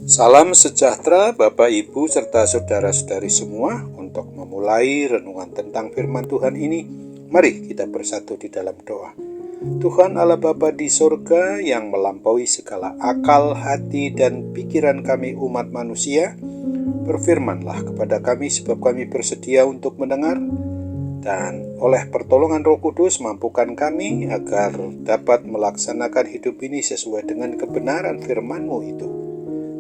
Salam sejahtera Bapak Ibu serta saudara-saudari semua. Untuk memulai renungan tentang firman Tuhan ini, mari kita bersatu di dalam doa. Tuhan Allah Bapa di sorga yang melampaui segala akal, hati, dan pikiran kami umat manusia, berfirmanlah kepada kami sebab kami bersedia untuk mendengar, dan oleh pertolongan Roh Kudus mampukan kami agar dapat melaksanakan hidup ini sesuai dengan kebenaran firman-Mu itu.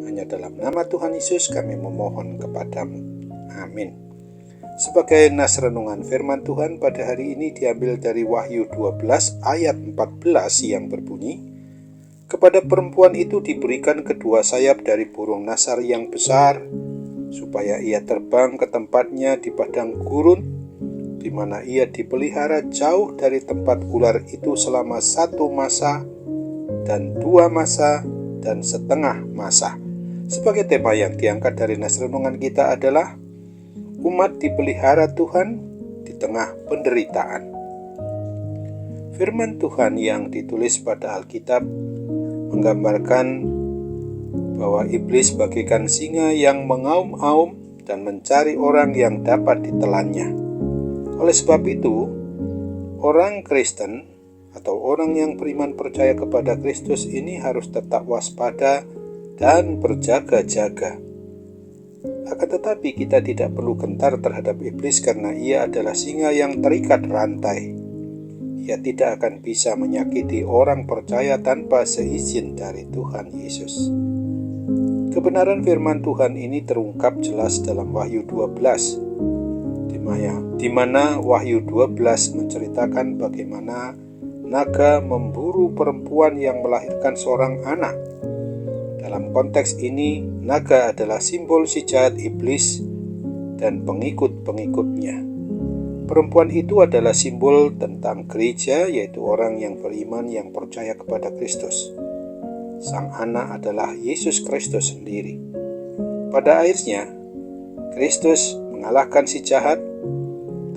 Hanya dalam nama Tuhan Yesus kami memohon kepadamu. Amin. Sebagai nas renungan firman Tuhan pada hari ini diambil dari Wahyu 12 ayat 14 yang berbunyi, kepada perempuan itu diberikan kedua sayap dari burung nasar yang besar, supaya ia terbang ke tempatnya di padang gurun, di mana ia dipelihara jauh dari tempat ular itu selama 1 masa dan 2 masa dan setengah masa. Sebagai tema yang diangkat dari nas renungan kita adalah umat dipelihara Tuhan di tengah penderitaan. Firman Tuhan yang ditulis pada Alkitab menggambarkan bahwa iblis bagaikan singa yang mengaum-aum dan mencari orang yang dapat ditelannya. Oleh sebab itu, orang Kristen atau orang yang beriman percaya kepada Kristus ini harus tetap waspada dan berjaga-jaga. Akan tetapi kita tidak perlu gentar terhadap iblis karena ia adalah singa yang terikat rantai. Ia tidak akan bisa menyakiti orang percaya tanpa seizin dari Tuhan Yesus. Kebenaran firman Tuhan ini terungkap jelas dalam Wahyu 12, di mana Wahyu 12 menceritakan bagaimana naga memburu perempuan yang melahirkan seorang anak. Dalam konteks ini, naga adalah simbol si jahat iblis dan pengikut-pengikutnya. Perempuan itu adalah simbol tentang gereja, yaitu orang yang beriman yang percaya kepada Kristus. Sang anak adalah Yesus Kristus sendiri. Pada akhirnya, Kristus mengalahkan si jahat,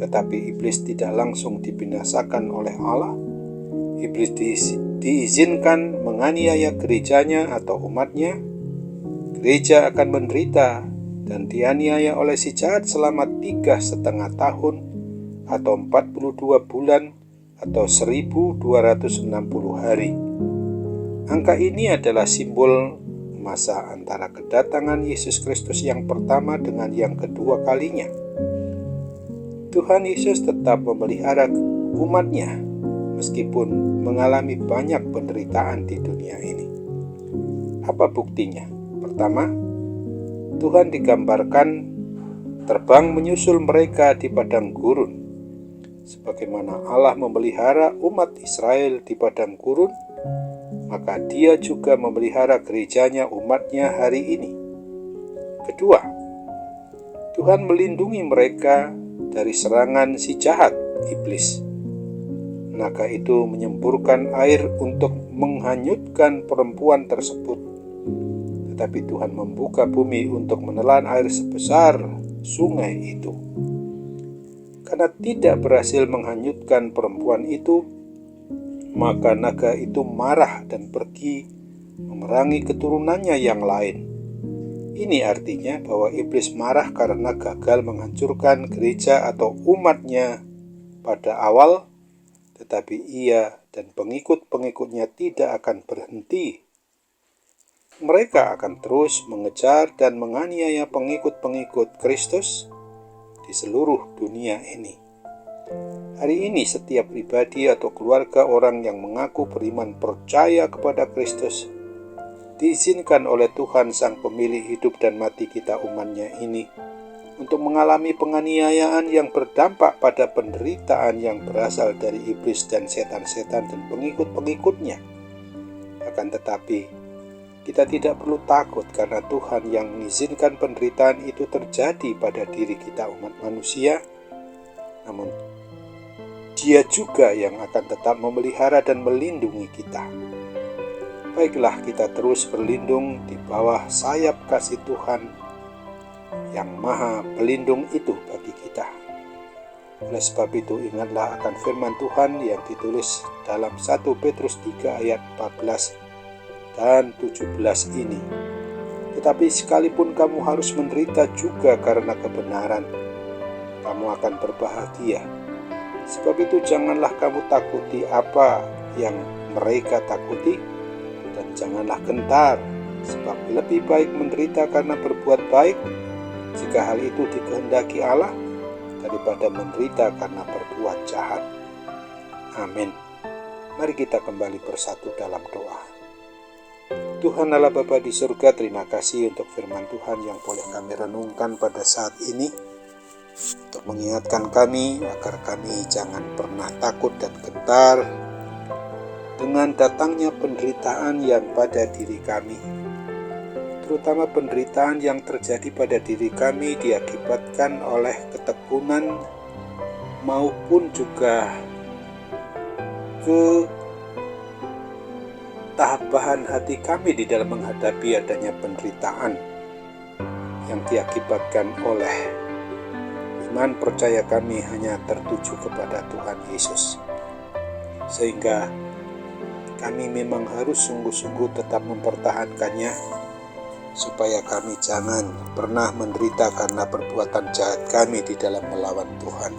tetapi iblis tidak langsung dibinasakan oleh Allah. Iblis diizinkan menganiaya gerejanya atau umatnya. Gereja akan menderita dan dianiaya oleh si jahat selama 3,5 tahun atau 42 bulan atau 1260 hari. Angka ini adalah simbol masa antara kedatangan Yesus Kristus yang pertama dengan yang kedua kalinya. Tuhan Yesus tetap memelihara umatnya meskipun mengalami banyak penderitaan di dunia ini. Apa buktinya? Pertama, Tuhan digambarkan terbang menyusul mereka di padang gurun. Sebagaimana Allah memelihara umat Israel di padang gurun, maka Dia juga memelihara gerejanya umatnya hari ini. Kedua, Tuhan melindungi mereka dari serangan si jahat, iblis. Naga itu menyemburkan air untuk menghanyutkan perempuan tersebut. Tetapi Tuhan membuka bumi untuk menelan air sebesar sungai itu. Karena tidak berhasil menghanyutkan perempuan itu, maka naga itu marah dan pergi memerangi keturunannya yang lain. Ini artinya bahwa iblis marah karena gagal menghancurkan gereja atau umatnya pada awal, tetapi ia dan pengikut-pengikutnya tidak akan berhenti. Mereka akan terus mengejar dan menganiaya pengikut-pengikut Kristus di seluruh dunia ini. Hari ini setiap pribadi atau keluarga orang yang mengaku beriman percaya kepada Kristus diizinkan oleh Tuhan Sang Pemilik hidup dan mati kita umatnya ini untuk mengalami penganiayaan yang berdampak pada penderitaan yang berasal dari iblis dan setan-setan dan pengikut-pengikutnya. Akan tetapi, kita tidak perlu takut karena Tuhan yang mengizinkan penderitaan itu terjadi pada diri kita umat manusia, namun Dia juga yang akan tetap memelihara dan melindungi kita. Baiklah kita terus berlindung di bawah sayap kasih Tuhan yang Maha Pelindung itu bagi kita. Oleh sebab itu ingatlah akan firman Tuhan yang ditulis dalam 1 Petrus 3 ayat 14 dan 17 ini. Tetapi sekalipun kamu harus menderita juga karena kebenaran, kamu akan berbahagia. Sebab itu janganlah kamu takuti apa yang mereka takuti, dan janganlah gentar, sebab lebih baik menderita karena berbuat baik, jika hal itu dikehendaki Allah, daripada menderita karena berbuat jahat. Amin. Mari kita kembali bersatu dalam doa. Tuhan Allah Bapa di surga, terima kasih untuk firman Tuhan yang boleh kami renungkan pada saat ini, untuk mengingatkan kami agar kami jangan pernah takut dan gentar dengan datangnya penderitaan yang pada diri kami, terutama penderitaan yang terjadi pada diri kami diakibatkan oleh ketekunan maupun juga ketabahan hati kami di dalam menghadapi adanya penderitaan yang diakibatkan oleh iman percaya kami hanya tertuju kepada Tuhan Yesus, sehingga kami memang harus sungguh-sungguh tetap mempertahankannya, supaya kami jangan pernah menderita karena perbuatan jahat kami di dalam melawan Tuhan.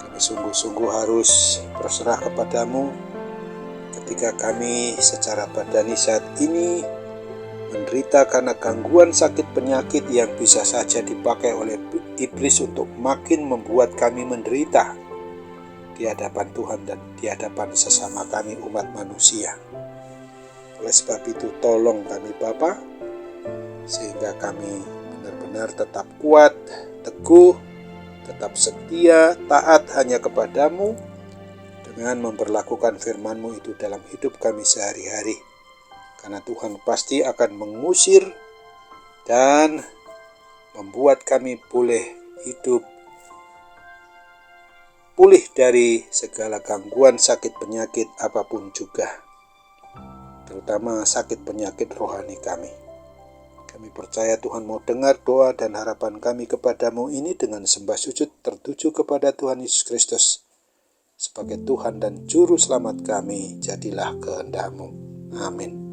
Kami sungguh-sungguh harus berserah kepadamu ketika kami secara badani saat ini menderita karena gangguan sakit penyakit yang bisa saja dipakai oleh iblis untuk makin membuat kami menderita di hadapan Tuhan dan di hadapan sesama kami umat manusia. Oleh sebab itu tolong kami Bapa, sehingga kami benar-benar tetap kuat, teguh, tetap setia, taat hanya kepadamu, dengan memperlakukan firman-Mu itu dalam hidup kami sehari-hari. Karena Tuhan pasti akan mengusir dan membuat kami boleh hidup pulih dari segala gangguan sakit penyakit apapun juga, terutama sakit penyakit rohani kami. Kami percaya Tuhan mau dengar doa dan harapan kami kepadamu ini dengan sembah sujud tertuju kepada Tuhan Yesus Kristus. Sebagai Tuhan dan Juru Selamat kami, jadilah kehendak-Mu. Amin.